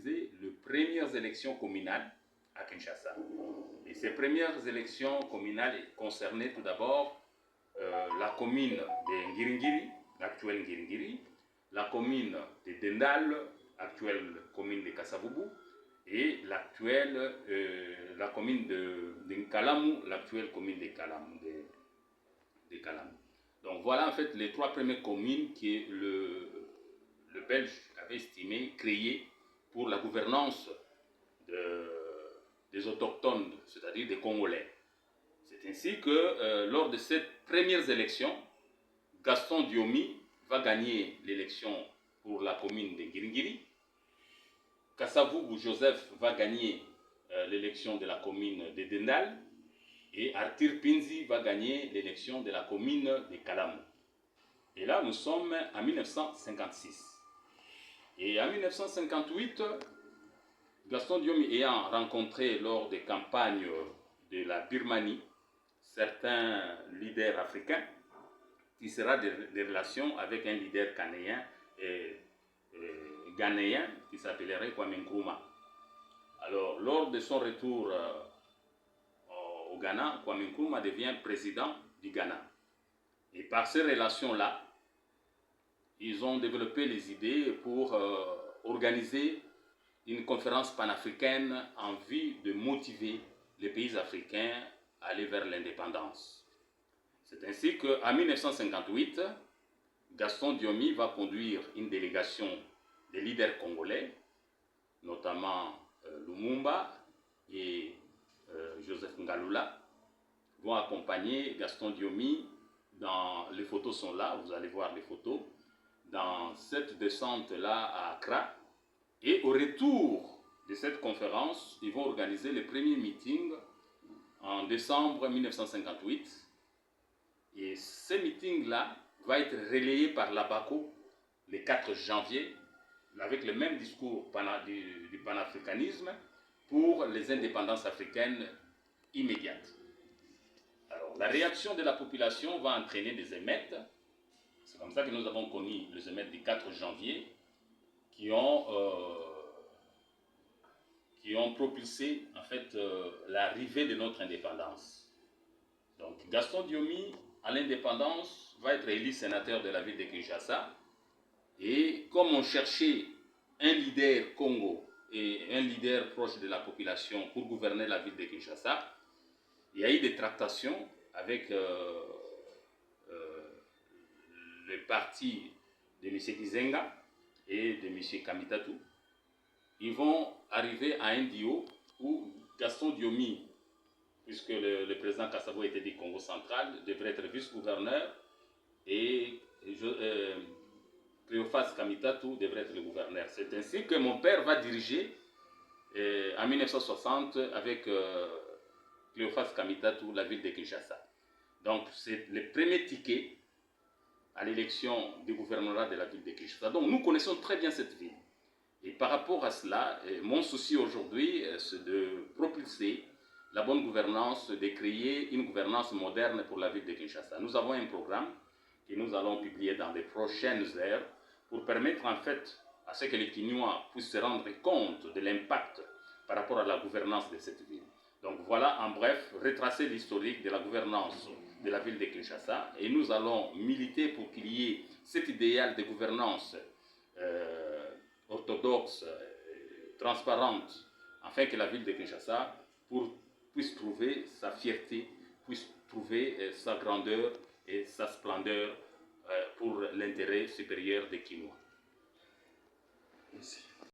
Les premières élections communales à Kinshasa. Et ces premières élections communales concernaient tout d'abord la commune de Ngiringiri, l'actuelle Ngiringiri, la commune de Dendal, actuelle commune de Kasavubu, et la commune de Nkalamu, l'actuelle commune de Kalamu. Donc voilà en fait les trois premières communes que le Belge avait estimé créer pour la gouvernance des autochtones, c'est-à-dire des Congolais. C'est ainsi que lors de ces premières élections, Gaston Diomi va gagner l'élection pour la commune de Ngiringiri. Kasavubu Joseph va gagner l'élection de la commune de Dendal. Et Arthur Pinzi va gagner l'élection de la commune de Kalamu. Et là, nous sommes en 1956. Et en 1958, Gaston Diomi ayant rencontré lors des campagnes de la Birmanie certains leaders africains, tissera des relations avec un leader ghanéen qui s'appellerait Kwame Nkrumah. Alors, lors de son retour au Ghana, Kwame Nkrumah devient président du Ghana. Et par ces relations-là, ils ont développé les idées pour organiser une conférence panafricaine en vue de motiver les pays africains à aller vers l'indépendance. C'est ainsi qu'en 1958, Gaston Diomi va conduire une délégation des leaders congolais, notamment Lumumba et Joseph Ngalula, vont accompagner Gaston Diomi. Les photos sont là, vous allez voir les photos, dans cette descente-là à Accra. Et au retour de cette conférence, ils vont organiser le premier meeting en décembre 1958. Et ce meeting-là va être relayé par l'ABACO le 4 janvier, avec le même discours du panafricanisme pour les indépendances africaines immédiates. Alors, la réaction de la population va entraîner des émeutes. C'est comme ça que nous avons connu les émeutes du 4 janvier qui ont propulsé en fait l'arrivée de notre indépendance. Donc Gaston Diomi, à l'indépendance, va être élu sénateur de la ville de Kinshasa. Et comme on cherchait un leader Congo et un leader proche de la population pour gouverner la ville de Kinshasa, il y a eu des tractations avec le parti de M. Kizenga et de M. Kamitatu. Ils vont arriver à un duo où Gaston Diomi, puisque le président Kassabo était du Congo central, devrait être vice-gouverneur et Cléophas Kamitatu devrait être le gouverneur. C'est ainsi que mon père va diriger en 1960 avec Cléophas Kamitatu la ville de Kinshasa. Donc c'est le premier ticket à l'élection du gouvernorat de la ville de Kinshasa. Donc nous connaissons très bien cette ville. Et par rapport à cela, mon souci aujourd'hui, c'est de propulser la bonne gouvernance, de créer une gouvernance moderne pour la ville de Kinshasa. Nous avons un programme que nous allons publier dans les prochaines heures pour permettre en fait à ce que les Kinois puissent se rendre compte de l'impact par rapport à la gouvernance de cette ville. Donc voilà en bref, retracer l'historique de la gouvernance de la ville de Kinshasa et nous allons militer pour qu'il y ait cet idéal de gouvernance orthodoxe, transparente, afin que la ville de Kinshasa puisse trouver sa fierté, puisse trouver sa grandeur et sa splendeur pour l'intérêt supérieur des Kinois. Merci.